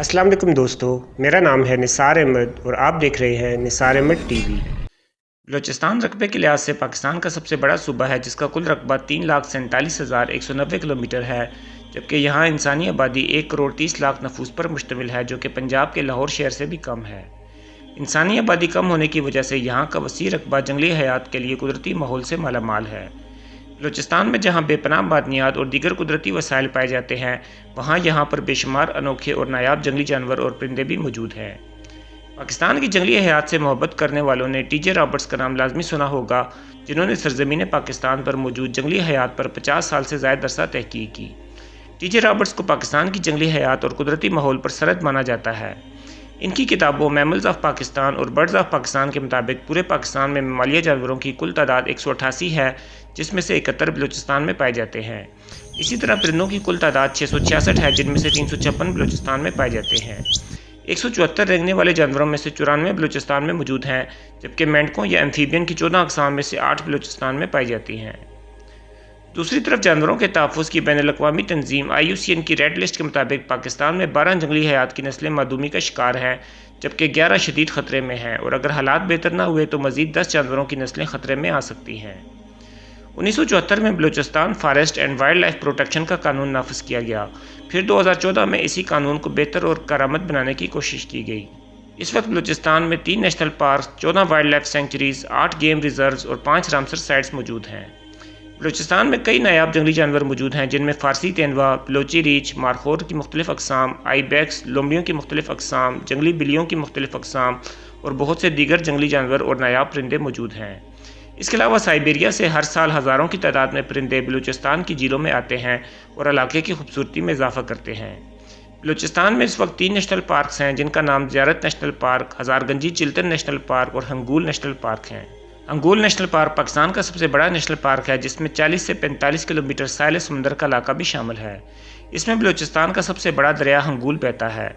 अस्सलाम वालेकुम दोस्तों, मेरा नाम है निसार अहमद और आप देख रहे हैं निसार अहमद टीवी। बलूचिस्तान रकबे के लिहाज से पाकिस्तान का सबसे बड़ा सूबा है, जिसका कुल रकबा 3,47,190 किलोमीटर है, जबकि यहाँ इंसानी आबादी 1,30,00,000 नफूस पर मुश्तमिल है, जो कि पंजाब के लाहौर शहर से भी कम है। इंसानी आबादी कम होने की वजह से यहाँ का वसी रकबा जंगली हयात के लिए कुदरती माहौल से मालामाल है। बलूचिस्तान में जहाँ बेपनाह मादनियात और दीगर कुदरती वसाइल पाए जाते हैं, वहाँ यहाँ पर बेशुमार अनोखे और नायाब जंगली जानवर और परिंदे भी मौजूद हैं। पाकिस्तान की जंगली हयात से मोहब्बत करने वालों ने टीजे रॉबर्ट्स का नाम लाजमी सुना होगा, जिन्होंने सरजमीन पाकिस्तान पर मौजूद जंगली हयात पर 50 साल से ज़ायद अरसा तहकीक की। टीजे रॉबर्ट्स को पाकिस्तान की जंगली हयात और कुदरती माहौल पर सरद माना जाता है। इनकी किताबों मैमल्स ऑफ पाकिस्तान और बर्ड्स ऑफ पाकिस्तान के मुताबिक पूरे पाकिस्तान में ममालिया जानवरों की कुल तादाद 188 है, जिसमें से 71 बलूचिस्तान में पाए जाते हैं। इसी तरह परिंदों की कुल तादाद 666 है, जिनमें से 356 बलूचिस्तान में पाए जाते हैं। 174 रेंगने वाले जानवरों में से 94 बलूचिस्तान में मौजूद हैं, जबकि मेंढकों या एम्फीबियन की 14 अक़साम में से 8 बलूचिस्तान में पाई जाती हैं। दूसरी तरफ जानवरों के तहफ़्फ़ुज़ की बैनुल-अक़वामी तंजीम IUCN की रेड लिस्ट के मुताबिक पाकिस्तान में 12 जंगली हयात की नस्लें मादूमी का शिकार हैं, जबकि 11 शदीद ख़तरे में हैं, और अगर हालात बेहतर न हुए तो मज़ीद 10 जानवरों की नस्लें ख़तरे में आ सकती हैं। 1974 में Balochistan forest and wild life protection का कानून नाफिज किया गया। फिर 2014 में इसी कानून को बेहतर और कारआमद बनाने की कोशिश की गई। इस वक्त बलूचिस्तान में 3 national park, 14 wild life centuries, 8 game reserves और 5 रामसर साइट्स मौजूद हैं। बलूचिस्तान में कई नायाब जंगली जानवर मौजूद हैं, जिनमें फ़ारसी तेंदुआ, बलोची रीछ, मारखोर की मुख्तलिफ अक़साम, आईबैक्स, लोमड़ियों की मुख्तलिफ अक़साम, जंगली बिल्लियों की मुख्तलिफ अक़साम और बहुत से दीगर जंगली जानवर और नायाब परिंदे मौजूद हैं। इसके अलावा साइबेरिया से हर साल हज़ारों की तादाद में परिंदे बलूचिस्तान की झीलों में आते हैं और इलाके की खूबसूरती में इजाफा करते हैं। बलूचिस्तान में इस वक्त 3 नेशनल पार्क्स हैं, जिनका नाम ज़ियारत national park, हज़ारगंजी Chiltan national park और हंगूल नेशनल पार्क हैं। हंगूल नेशनल पार्क पाकिस्तान का सबसे बड़ा नेशनल पार्क है, जिसमें 40 से 45 किलोमीटर साहिल समुंदर का इलाका भी शामिल है। इसमें बलूचिस्तान का सबसे बड़ा दरिया हंगूल बहता है।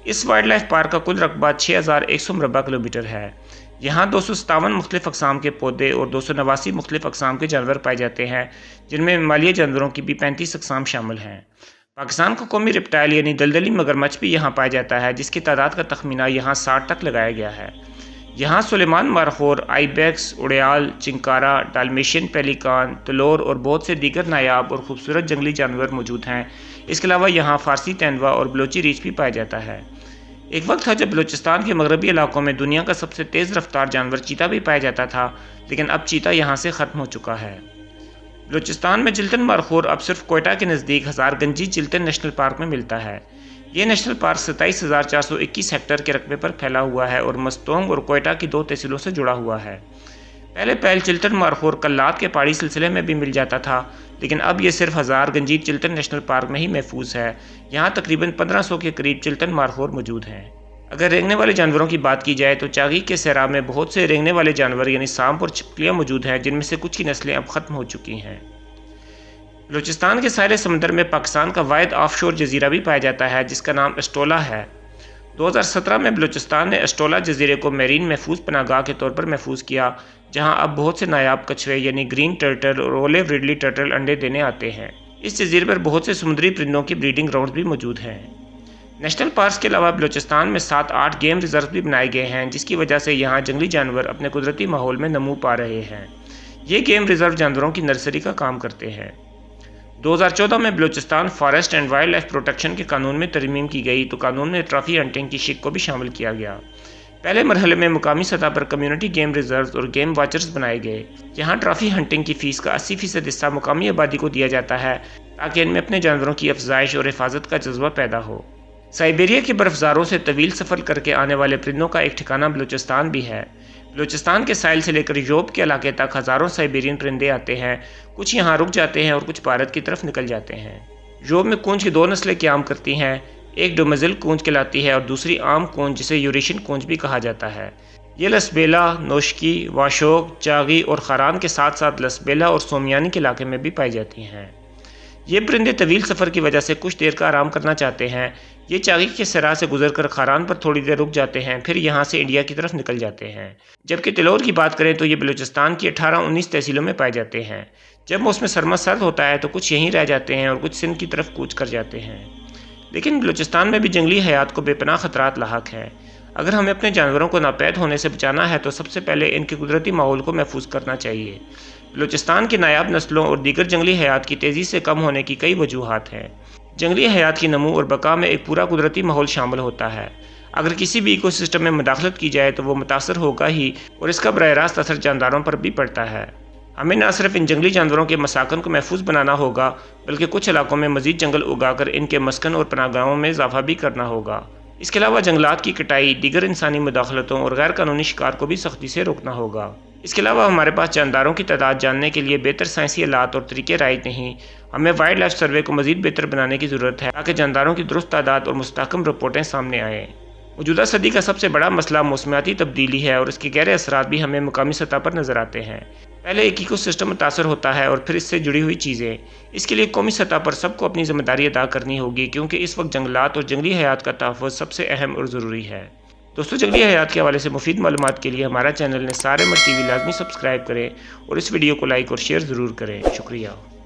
इस वाइल्ड लाइफ पार्क का कुल रकबा 6100 मुरबा किलोमीटर है। यहाँ 257 मुख्तलिफ अक़साम के पौधे और 289 मुख्तलिफ अक़साम के जानवर पाए जाते हैं, जिनमें ममालिया जानवरों की भी 35 अक़साम शामिल हैं। पाकिस्तान का कौमी रेप्टाइल यानी दलदली मगरमच्छ भी यहाँ पाया जाता है, जिसकी तादाद का तखमीना यहाँ 60 तक लगाया गया है। यहाँ सुलेमान मारखोर, आईबैक्स, उड़याल, चिंकारा, डाल्मेशियन पेलिकान, तलोर और बहुत से दीगर नायाब और खूबसूरत जंगली जानवर मौजूद हैं। इसके अलावा यहाँ फ़ारसी तेंदुआ और बलोची रीछ भी पाया जाता है। एक वक्त था जब बलूचिस्तान के मगरबी इलाकों में दुनिया का सबसे तेज़ रफ्तार जानवर चीता भी पाया जाता था, लेकिन अब चीता यहाँ से ख़त्म हो चुका है। बलूचिस्तान में चिल्तन मारखोर अब सिर्फ कोयटा के नज़दीक हज़ारगंजी चिल्तन नेशनल पार्क में मिलता है। ये नेशनल पार्क 27,421 हेक्टेयर के रकबे पर फैला हुआ है और मस्तोंग और कोयटा की 2 तहसीलों से जुड़ा हुआ है। पहले चिल्तन मारखोर कल्लात के पहाड़ी सिलसिले में भी मिल जाता था, लेकिन अब ये सिर्फ हज़ारगंजी चिल्तन नेशनल पार्क में ही महफूज है। यहाँ तकरीबन 1500 के करीब चिल्तन मारखोर मौजूद हैं। अगर रेंगने वाले जानवरों की बात की जाए तो चागी के सहरा में बहुत से रेंगने वाले जानवर यानी सांप और छिपकलियाँ मौजूद हैं, जिनमें से कुछ की नस्लें अब ख़त्म हो चुकी हैं। बलूचिस्तान के साहिल समंदर में पाकिस्तान का वाहिद ऑफशोर जजीरा भी पाया जाता है, जिसका नाम एस्टोला है। 2017 में बलूचिस्तान ने एस्टोला जजीरे को मेरीन महफूज पनाहगाह के तौर पर महफूज किया, जहां अब बहुत से नायाब कछुए यानी ग्रीन टर्टल और ओलिव रिडली टर्टल अंडे देने आते हैं। इस जजीरे पर बहुत से समुद्री परिंदों की ब्रीडिंग ग्राउंड भी मौजूद हैं। नेशनल पार्क के अलावा बलूचिस्तान में 7-8 गेम रिजर्व भी बनाए गए हैं, जिसकी वजह से यहाँ जंगली जानवर अपने कुदरती माहौल में नमू पा रहे हैं। ये गेम रिजर्व जानवरों की नर्सरी का काम करते हैं। 2014 में Balochistan forest and wild life protection के कानून में तरमीम की गई, तो कानून में ट्रॉफी हंटिंग की शिक को भी शामिल किया गया। पहले मरहले में मुकामी सतह पर कम्युनिटी गेम रिजर्व्स और गेम वॉचर्स बनाए गए। यहाँ ट्रॉफी हंटिंग की फ़ीस का 80% हिस्सा मुकामी आबादी को दिया जाता है, ताकि इनमें अपने जानवरों की अफजाइश और हिफाजत का जज्बा पैदा हो। साइबेरिया के बर्फज़ारों से तवील सफ़र करके आने वाले परिंदों का एक ठिकाना बलूचिस्तान भी है। बलूचिस्तान के साहिल से लेकर यूरोप के इलाके तक हज़ारों साइबेरियन परिंदे आते हैं। कुछ यहाँ रुक जाते हैं और कुछ भारत की तरफ निकल जाते हैं। यूरोप में कूंज की 2 नस्लें क़याम करती हैं। एक डोमेजिल कूंज कहलाती है और दूसरी आम कूंज, जिसे यूरेशियन कूंज भी कहा जाता है। ये लसबेला, नोशकी, वाशोक, चागी और खारान के साथ साथ लसबेला और सोमियानी के इलाके में भी पाई जाती हैं। ये परिंदे तवील सफ़र की वजह से कुछ देर का आराम करना चाहते हैं। ये चागी के सरा से गुजरकर खारान पर थोड़ी देर रुक जाते हैं, फिर यहाँ से इंडिया की तरफ निकल जाते हैं। जबकि तिलोर की बात करें तो ये बलूचिस्तान की 18-19 तहसीलों में पाए जाते हैं। जब मौसम सरमा सर्द होता है तो कुछ यहीं रह जाते हैं और कुछ सिंध की तरफ कूच कर जाते हैं। لیکن بلوچستان میں بھی جنگلی حیات کو بے پناہ خطرات لاحق ہیں۔ اگر ہمیں اپنے جانوروں کو ناپید ہونے سے بچانا ہے تو سب سے پہلے ان کے قدرتی ماحول کو محفوظ کرنا چاہیے۔ بلوچستان کی نایاب نسلوں اور دیگر جنگلی حیات کی تیزی سے کم ہونے کی کئی وجوہات ہیں۔ جنگلی حیات کی نمو اور بقا میں ایک پورا قدرتی ماحول شامل ہوتا ہے۔ اگر کسی بھی ایکو سسٹم میں مداخلت کی جائے تو وہ متاثر ہوگا ہی، اور اس کا براہ راست اثر جانداروں پر بھی پڑتا ہے۔ ہمیں نہ صرف ان جنگلی جانوروں کے مساکن کو محفوظ بنانا ہوگا بلکہ کچھ علاقوں میں مزید جنگل اگا کر ان کے مسکن اور پناہ گاہوں میں اضافہ بھی کرنا ہوگا۔ اس کے علاوہ جنگلات کی کٹائی، دیگر انسانی مداخلتوں اور غیر قانونی شکار کو بھی سختی سے روکنا ہوگا۔ اس کے علاوہ ہمارے پاس جانداروں کی تعداد جاننے کے لیے بہتر سائنسی آلات اور طریقے رائج نہیں۔ ہمیں وائلڈ لائف سروے کو مزید بہتر بنانے کی ضرورت ہے تاکہ جانداروں کی درست تعداد اور مستحکم رپورٹیں سامنے آئیں۔ موجودہ صدی کا سب سے بڑا مسئلہ موسمیاتی تبدیلی ہے اور اس کے گہرے اثرات بھی ہمیں مقامی سطح پر نظر آتے ہیں۔ پہلے ایک ایکو سسٹم متاثر ہوتا ہے اور پھر اس سے جڑی ہوئی چیزیں۔ اس کے لیے قومی سطح پر سب کو اپنی ذمہ داری ادا کرنی ہوگی، کیونکہ اس وقت جنگلات اور جنگلی حیات کا تحفظ سب سے اہم اور ضروری ہے۔ دوستو، جنگلی حیات کے حوالے سے مفید معلومات کے لیے ہمارا چینل نثار احمد ٹی وی لازمی سبسکرائب کریں اور اس ویڈیو کو لائک اور شیئر ضرور کریں۔ شکریہ۔